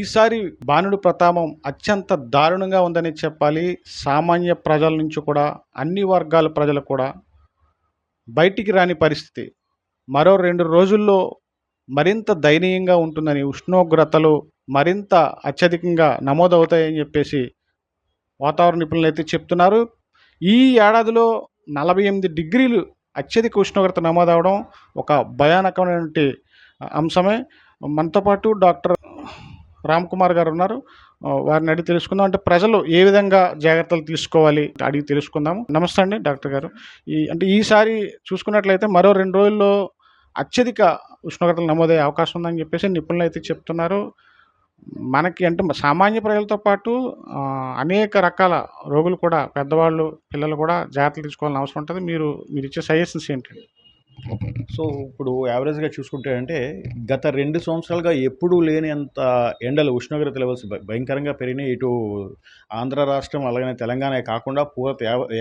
ఈసారి బాణుడి ప్రతాపం అత్యంత దారుణంగా ఉందని చెప్పాలి. సామాన్య ప్రజల నుంచి కూడా, అన్ని వర్గాల ప్రజలు కూడా బయటికి రాని పరిస్థితి. మరో 2 రోజుల్లో మరింత దయనీయంగా ఉంటుందని, ఉష్ణోగ్రతలు మరింత అత్యధికంగా నమోదవుతాయని చెప్పేసి వాతావరణ నిపుణులైతే చెప్తున్నారు. ఈ ఏడాదిలో 48 డిగ్రీలు అత్యధిక ఉష్ణోగ్రత నమోదవడం ఒక భయానకమైనటువంటి అంశమే. మనతో పాటు డాక్టర్ రామ్‌కుమార్ గారు ఉన్నారు. వారిని అడిగి తెలుసుకుందాం. అంటే ప్రజలు ఏ విధంగా జాగ్రత్తలు తీసుకోవాలి అడిగి తెలుసుకుందాము. నమస్తే అండి డాక్టర్ గారు. ఈసారి చూసుకున్నట్లయితే మరో 2 రోజుల్లో అత్యధిక ఉష్ణోగ్రతలు నమోదయ్యే అవకాశం ఉందని చెప్పేసి నిపుణులైతే చెప్తున్నారు. మనకి అంటే సామాన్య ప్రజలతో పాటు అనేక రకాల రోగులు కూడా, పెద్దవాళ్ళు, పిల్లలు కూడా జాగ్రత్తలు తీసుకోవాల్సిన అవసరం ఉంటుంది. మీరిచ్చే సజెషన్స్ ఏంటండి? సో ఇప్పుడు యావరేజ్గా చూసుకుంటే అంటే గత 2 సంవత్సరాలుగా ఎప్పుడూ లేని అంత ఎండలు, ఉష్ణోగ్రత లెవెల్స్ భయంకరంగా పెరిగినాయి. ఇటు ఆంధ్ర రాష్ట్రం అలాగనే తెలంగాణ కాకుండా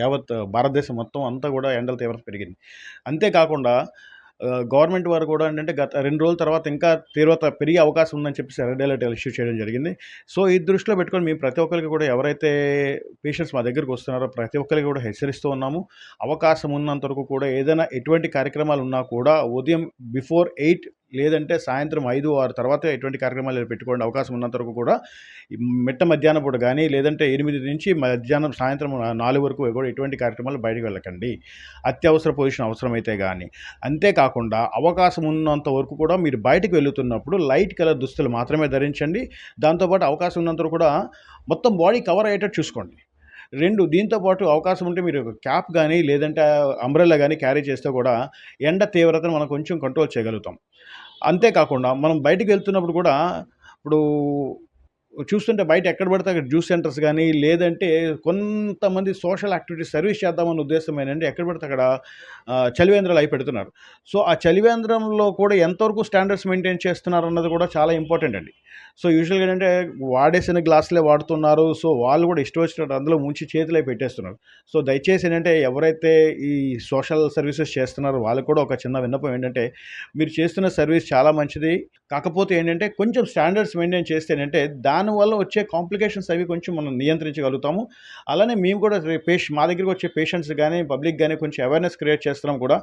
యావత్ భారతదేశం మొత్తం అంతా కూడా ఎండల తీవ్రత పెరిగింది. అంతేకాకుండా గవర్నమెంట్ వారు కూడా ఏంటంటే గత 2 రోజుల తర్వాత ఇంకా తీవ్రత పెరిగే అవకాశం ఉందని చెప్పేసి రెడ్ అలర్ట్ ఇష్యూ చేయడం జరిగింది. సో ఈ దృష్టిలో పెట్టుకొని మేము ప్రతి ఒక్కరికి కూడా, ఎవరైతే పేషెంట్స్ మా దగ్గరికి వస్తున్నారో ప్రతి ఒక్కరికి కూడా హెచ్చరిస్తూ ఉన్నాము. అవకాశం ఉన్నంత వరకు కూడా ఏదైనా ఎటువంటి కార్యక్రమాలు ఉన్నా కూడా ఉదయం బిఫోర్ 8 లేదంటే సాయంత్రం 5, 6 తర్వాత ఎటువంటి కార్యక్రమాలు పెట్టుకోండి. అవకాశం ఉన్నంత వరకు కూడా మిట్ట మధ్యాహ్నం పూట కానీ, లేదంటే 8 నుంచి మధ్యాహ్నం సాయంత్రం 4 వరకు కూడా ఎటువంటి కార్యక్రమాలు బయటకు వెళ్ళకండి, అత్యవసర పొజిషన్ అవసరమైతే కానీ. అంతేకాకుండా అవకాశం ఉన్నంత వరకు కూడా మీరు బయటకు వెళ్తున్నప్పుడు లైట్ కలర్ దుస్తులు మాత్రమే ధరించండి. దాంతోపాటు అవకాశం ఉన్నంత వరకు కూడా మొత్తం బాడీ కవర్ అయ్యేటట్టు చూసుకోండి. 2 దీంతో పాటు అవకాశం ఉంటే మీరు క్యాప్ కానీ, లేదంటే అంబ్రెల్లా కానీ క్యారీ చేస్తే కూడా ఎండ తీవ్రతను మనం కొంచెం కంట్రోల్ చేయగలుగుతాం. అంతేకాకుండా మనం బయటికి వెళ్తున్నప్పుడు కూడా ఇప్పుడు చూస్తుంటే బయట ఎక్కడ పడితే అక్కడ జ్యూస్ సెంటర్స్ కానీ, లేదంటే కొంతమంది సోషల్ యాక్టివిటీస్ సర్వీస్ చేద్దామన్న ఉద్దేశం ఏంటంటే ఎక్కడ పడితే అక్కడ చలివేంద్రాలు అవి పెడుతున్నారు. సో ఆ చలివేంద్రంలో కూడా ఎంతవరకు స్టాండర్డ్స్ మెయింటైన్ చేస్తున్నారు అన్నది కూడా చాలా ఇంపార్టెంట్ అండి. సో యూజువల్గా ఏంటంటే వాడేసిన గ్లాసులే వాడుతున్నారు. సో వాళ్ళు కూడా ఇష్టం వచ్చినట్టు అందులో ముంచి చేతులే పెట్టేస్తున్నారు. సో దయచేసి ఏంటంటే ఎవరైతే ఈ సోషల్ సర్వీసెస్ చేస్తున్నారో వాళ్ళకి కూడా ఒక చిన్న విన్నపం ఏంటంటే, మీరు చేస్తున్న సర్వీస్ చాలా మంచిది, కాకపోతే ఏంటంటే కొంచెం స్టాండర్డ్స్ మెయింటైన్ చేస్తే ఏంటంటే దానివల్ల వచ్చే కాంప్లికేషన్స్ అవి కొంచెం మనం నియంత్రించగలుగుతాము. అలానే మేము కూడా మా దగ్గరికి వచ్చే పేషెంట్స్ కానీ, పబ్లిక్ కానీ కొంచెం అవేర్నెస్ క్రియేట్ చేస్తున్నాం కూడా.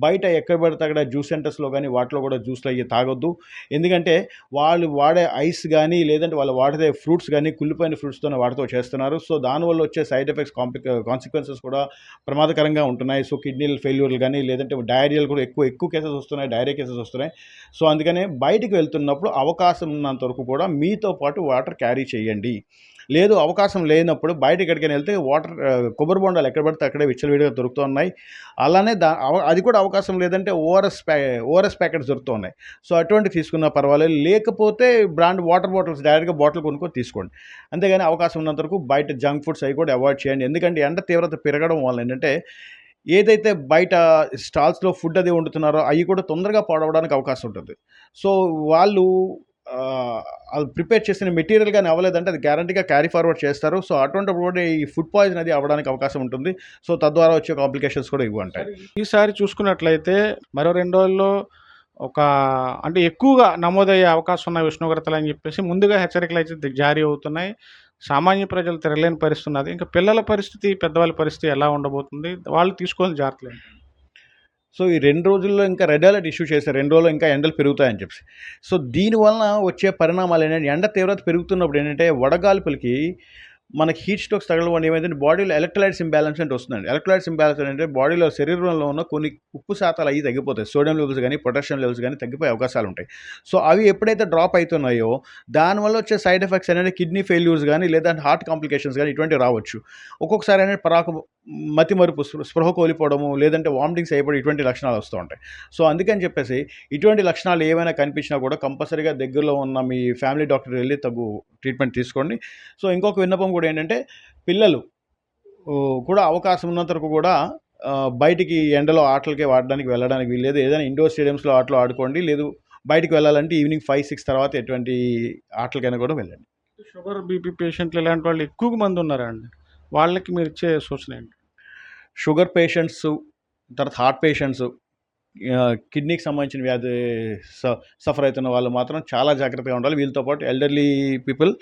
బయట ఎక్కడ పడితే అక్కడ జ్యూస్ సెంటర్స్లో కానీ వాటిలో కూడా జ్యూస్లు అవి తాగొద్దు. ఎందుకంటే వాళ్ళు వాడే ఐస్ కానీ, లేదంటే వాళ్ళు వాడే ఫ్రూట్స్ కానీ కుళ్ళిపోయిన ఫ్రూట్స్తోనే వాటితో చేస్తున్నారు. సో దానివల్ల వచ్చే సైడ్ ఎఫెక్ట్స్, కాన్సిక్వెన్సెస్ కూడా ప్రమాదకరంగా ఉంటున్నాయి. సో కిడ్నీల ఫెయిల్యూర్లు కానీ, లేదంటే డయేరియాలు కూడా ఎక్కువ కేసెస్ వస్తున్నాయి, డయేరియా కేసెస్ వస్తున్నాయి. సో అందుకనే బయటికి వెళ్తున్నప్పుడు అవకాశం ఉన్నంత వరకు కూడా మీతో పాటు వాటర్ క్యారీ చేయండి. లేదు అవకాశం లేనప్పుడు బయట ఎక్కడికైనా వెళ్తే కొబ్బరి బొండాలు ఎక్కడ పడితే అక్కడే విచ్చలవిడిగా దొరుకుతూ ఉన్నాయి. అలానే అది కూడా అవకాశం లేదంటే ఓఆర్ఎస్ ప్యాకెట్స్ దొరుకుతూ ఉన్నాయి. సో అటువంటి తీసుకున్నా పర్వాలేదు. లేకపోతే బ్రాండ్ వాటర్ బాటిల్స్ డైరెక్ట్గా బాటిల్ కొనుక్కొని తీసుకోండి. అంతేగాని అవకాశం ఉన్నంత వరకు బయట జంక్ ఫుడ్స్ అవి కూడా అవాయిడ్ చేయండి. ఎందుకంటే ఎండ తీవ్రత పెరగడం వల్ల ఏంటంటే ఏదైతే బయట స్టాల్స్లో ఫుడ్ అది వండుతున్నారో అవి కూడా తొందరగా పాడవడానికి అవకాశం ఉంటుంది. సో వాళ్ళు అది ప్రిపేర్ చేసిన మెటీరియల్ కానీ అవ్వలేదంటే అది గ్యారంటీగా క్యారీ ఫార్వర్డ్ చేస్తారు. సో అటువంటిప్పుడు కూడా ఈ ఫుడ్ పాయిజన్ అది అవ్వడానికి అవకాశం ఉంటుంది. సో తద్వారా వచ్చే కాంప్లికేషన్స్ కూడా ఇవి ఉంటాయి. ఈసారి చూసుకున్నట్లయితే మరో 2 రోజుల్లో ఎక్కువగా నమోదయ్యే అవకాశం ఉన్న ఉష్ణోగ్రతలు అని చెప్పేసి ముందుగా హెచ్చరికలు అయితే జారీ అవుతున్నాయి. సామాన్య ప్రజలు తిరగలేని పరిస్థితి ఉన్నది. ఇంకా పిల్లల పరిస్థితి, పెద్దవాళ్ళ పరిస్థితి ఎలా ఉండబోతుంది? వాళ్ళు తీసుకోవాల్సిన జాగ్రత్తలు ఏంటి? సో ఈ 2 రోజుల్లో ఇంకా రెడ్ అలర్ట్ ఇష్యూ చేశారు. 2 రోజుల్లో ఇంకా ఎండలు పెరుగుతాయని చెప్పి. సో దీనివలన వచ్చే పరిణామాలు ఏంటంటే, ఎండ తీవ్రత పెరుగుతున్నప్పుడు ఏంటంటే వడగాల్పులకి మనకి హీట్ స్ట్రోక్స్ తగలడం వల్ల ఏమైందంటే బాడీలో ఎలక్ట్రోలైట్స్ ఇంబ్యాలెన్స్ అంటే వస్తుందండి. ఎలక్ట్రోలైట్స్ ఇంబ్యాలెన్స్ అంటే బాడీలో శరీరంలో ఉన్న కొన్ని ఉప్పు శాతాలు అవి తగ్గిపోతాయి. సోడియం లెవెల్స్ కానీ, పొటాషియం లెవెల్స్ కానీ తగ్గిపోయే అవకాశాలు ఉంటాయి. సో అవి ఎప్పుడైతే డ్రాప్ అవుతున్నాయో దానివల్ల వచ్చే సైడ్ ఎఫెక్ట్స్ అనేది కిడ్నీ ఫెయిల్యూర్స్ కానీ, లేదంటే హార్ట్ కాంప్లికేషన్స్ కానీ ఇటువంటివి రావచ్చు. ఒక్కొక్కసారి అనేది మతిమరుపు, స్పృహ కోల్పోవడము, లేదంటే వామిటింగ్స్ అయిపోవడం ఇటువంటి లక్షణాలు వస్తూ ఉంటాయి. సో అందుకని చెప్పేసి ఇటువంటి లక్షణాలు ఏమైనా కనిపించినా కూడా కంపల్సరీగా దగ్గరలో ఉన్న మీ ఫ్యామిలీ డాక్టర్ వెళ్ళి తగు ట్రీట్మెంట్ తీసుకోండి. సో ఇంకొక విన్నపం కూడా ఏంటంటే, పిల్లలు కూడా అవకాశం ఉన్నంత వరకు కూడా బయటికి ఎండలో ఆటలకి వాడడానికి వెళ్ళడానికి వీల్లేదు. ఏదైనా ఇండోర్ స్టేడియంస్లో ఆటలు ఆడుకోండి. లేదు బయటికి వెళ్ళాలంటే ఈవినింగ్ 5, 6 తర్వాత ఎటువంటి ఆటలకైనా కూడా వెళ్ళండి. షుగర్, బీపీ పేషెంట్లు ఇలాంటి వాళ్ళు ఎక్కువ మంది ఉన్నారండి. వాళ్ళకి మీరు ఇచ్చే సూచన ఏంటి? షుగర్ పేషెంట్స్, తర్వాత హార్ట్ పేషెంట్స్, కిడ్నీకి సంబంధించిన వ్యాధి సఫర్ అవుతున్న వాళ్ళు మాత్రం చాలా జాగ్రత్తగా ఉండాలి. వీళ్ళతో పాటు ఎల్డర్లీ పీపుల్,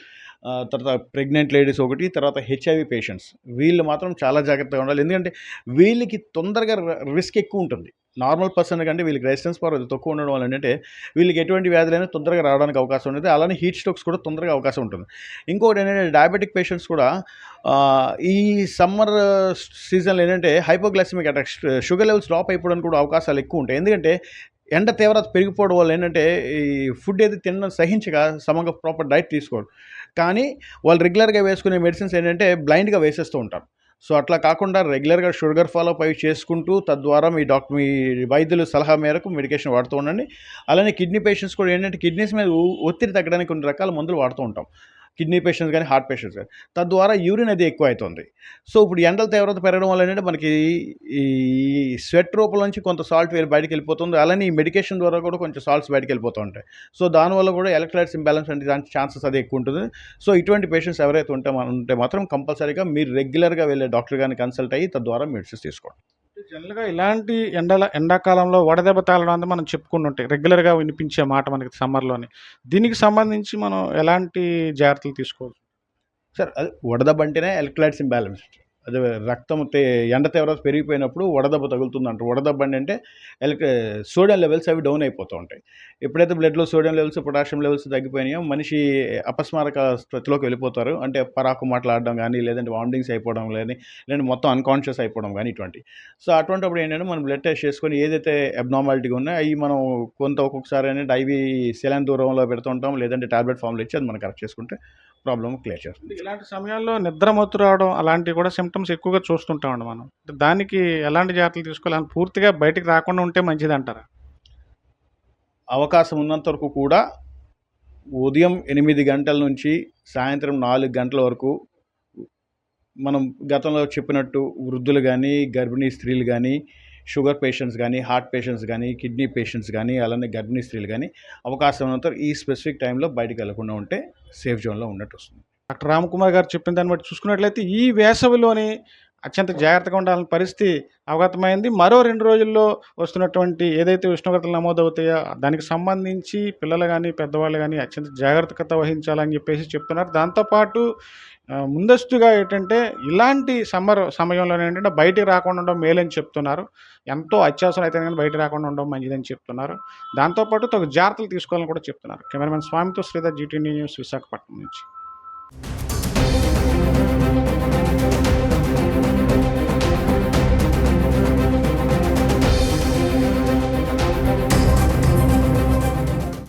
తర్వాత ప్రెగ్నెంట్ లేడీస్ ఒకటి, తర్వాత హెచ్ఐవి పేషెంట్స్ వీళ్ళు మాత్రం చాలా జాగ్రత్తగా ఉండాలి. ఎందుకంటే వీళ్ళకి తొందరగా రిస్క్ ఎక్కువ ఉంటుంది. నార్మల్ పర్సన్ కంటే వీళ్ళకి రెసిస్టెన్స్ పవర్ అది తక్కువ ఉండడం వల్ల ఏంటంటే వీళ్ళకి ఎటువంటి వ్యాధులైనా తొందరగా రావడానికి అవకాశం ఉంటుంది. అలానే హీట్ స్ట్రోక్స్ కూడా తొందరగా అవకాశం ఉంటుంది. ఇంకొకటి ఏంటంటే డయాబెటిక్ పేషెంట్స్ కూడా ఈ సమ్మర్ సీజన్లో ఏంటంటే hypoglycaemic attacks, sugar levels drop అయిపోవడానికి కూడా అవకాశాలు ఎక్కువ ఉంటాయి. ఎందుకంటే ఎండ తీవ్రత పెరిగిపోవడం వల్ల ఏంటంటే ఈ ఫుడ్ ఏది తినడం సహించక సమంగా ప్రాపర్ డైట్ తీసుకోరు. కానీ వాళ్ళు రెగ్యులర్గా వేసుకునే మెడిసిన్స్ ఏంటంటే బ్లైండ్గా వేసేస్తూ ఉంటారు. సో అట్లా కాకుండా రెగ్యులర్గా షుగర్ ఫాలోఅప్ అవి చేసుకుంటూ తద్వారా మీ వైద్యుల సలహా మేరకు మెడికేషన్ వాడుతూ ఉండండి. అలానే కిడ్నీ పేషెంట్స్ కూడా ఏంటంటే కిడ్నీస్ మీద ఒత్తిడి తగ్గడానికి కొన్ని రకాల మందులు వాడుతూ ఉంటాం. కిడ్నీ పేషెంట్స్ కానీ హార్ట్ పేషెంట్స్ కానీ తద్వారా యూరిన్ అది ఎక్కువ అవుతుంది. సో ఇప్పుడు ఎండల తీవ్రత పెరగడం వల్ల ఏంటంటే మనకి ఈ స్వెట్ రూపంలో నుంచి కొంత సాల్ట్ బయటకు వెళ్ళిపోతుంది. అలానే ఈ మెడికేషన్ ద్వారా కూడా కొంచెం సాల్ట్స్ బయటకు వెళ్ళిపోతూ ఉంటాయి. సో దానివల్ల కూడా ఎలక్ట్రోలైట్స్ ఇంబ్యాలెన్స్ అంటే దానికి ఛాన్సెస్ అది ఎక్కువ ఉంటుంది. సో ఇటువంటి పేషెంట్స్ ఎవరైతే ఉంటే మాత్రం కంపల్సరీగా మీరు రెగ్యులర్గా వెళ్ళే డాక్టర్ గారిని కన్సల్ట్ అయ్యి తద్వారా మెడిసిన్స్ తీసుకోండి. జనరల్‌గా ఇలాంటి ఎండాకాలంలో వడదెబ్బ తగలడం అనేది మనం చెప్పుకుంటుంటాయి. రెగ్యులర్‌గా వినిపించే మాట మనకి సమ్మర్‌లోని. దీనికి సంబంధించి మనం ఎలాంటి జాగ్రత్తలు తీసుకోవచ్చు? సార్ అది వడదెబ్బ అంటేనే ఎలక్ట్రోలైట్స్ ఇంబ్యాలెన్స్. అదే రక్తం ఎండ తీవ్రత పెరిగిపోయినప్పుడు వడదెబ్బ తగులుతుందంటారు. వడదెబ్బ అంటే సోడియం లెవెల్స్ అవి డౌన్ అయిపోతూ ఉంటాయి. ఎప్పుడైతే బ్లడ్‌లో సోడియం లెవెల్స్, పొటాషియం లెవెల్స్ తగ్గిపోయినాయో మనిషి అపస్మారక స్థితిలోకి వెళ్ళిపోతారు. అంటే పరాకు మాట్లాడడం గానీ, లేదంటే వామిటింగ్స్ అయిపోవడం గానీ, లేదంటే మొత్తం అన్‌కాన్షియస్ అయిపోవడం గానీ ఇటువంటివి. సో అటువంటప్పుడు ఏంటంటే మనం బ్లడ్ టెస్ట్ చేసుకొని ఏదైతే అబ్నార్మాలిటీగా ఉన్నాయో అయి మనం ఒక్కొక్కసారి ఏంటంటే ఐవీ సెలైన్ దూరంలో పెడుతుంటాం. లేదంటే టాబ్లెట్ ఫార్మ్‌లో ఇచ్చి అది మనం కరెక్ట్ చేసుకుంటే ప్రాబ్లమ్ క్లియర్ చేస్తుంది. ఇలాంటి సమయాల్లో నిద్ర మత్తు రావడం అలాంటివి కూడా సింప్టమ్స్ ఎక్కువగా చూస్తుంటామండి మనం. దానికి ఎలాంటి జాగ్రత్తలు తీసుకోవాలి? పూర్తిగా బయటికి రాకుండా ఉంటే మంచిదంటారా? అవకాశం ఉన్నంత వరకు కూడా ఉదయం 8 గంటల నుంచి సాయంత్రం 4 గంటల వరకు మనం గతంలో చెప్పినట్టు వృద్ధులు కానీ, గర్భిణీ స్త్రీలు కానీ, షుగర్ పేషెంట్స్ కానీ, హార్ట్ పేషెంట్స్ కానీ, కిడ్నీ పేషెంట్స్ కానీ, అలానే గర్భిణీ స్త్రీలు కానీ అవకాశం ఉన్నంత ఈ స్పెసిఫిక్ టైంలో బయటికి వెళ్లకుండా ఉంటే సేఫ్ జోన్‌లో ఉన్నట్టు వస్తుంది. డాక్టర్ రామ్‌కుమార్ గారు చెప్పిన దాన్ని బట్టి చూసుకున్నట్లయితే ఈ వేసవిలోని అత్యంత జాగ్రత్తగా ఉండాల్సిన పరిస్థితి అవగతమైంది. మరో 2 రోజుల్లో వస్తున్నటువంటి ఏదైతే ఉష్ణోగ్రతలు నమోదవుతాయో దానికి సంబంధించి పిల్లలు గానీ, పెద్దవాళ్ళు గానీ అత్యంత జాగ్రత్తత వహించాలని చెప్పేసి చెప్తున్నారు. దాంతో పాటు ముందస్తుగా ఏంటంటే ఇలాంటి సమ్మర్ సమయంలోనే ఏంటంటే బయటికి రాకుండా ఉండడం మేలని చెప్తున్నారు. ఎంతో అత్యవసరం అయితే గానీ బయటికి రాకుండా ఉండడం మంచిదని చెప్తున్నారు. దాంతో పాటు తగు జాగ్రత్తలు తీసుకోవాలని కూడా చెప్తున్నారు. కెమెరామెన్ స్వామితో శ్రీధర్, జీటీవీ న్యూస్, విశాఖపట్నం నుంచి.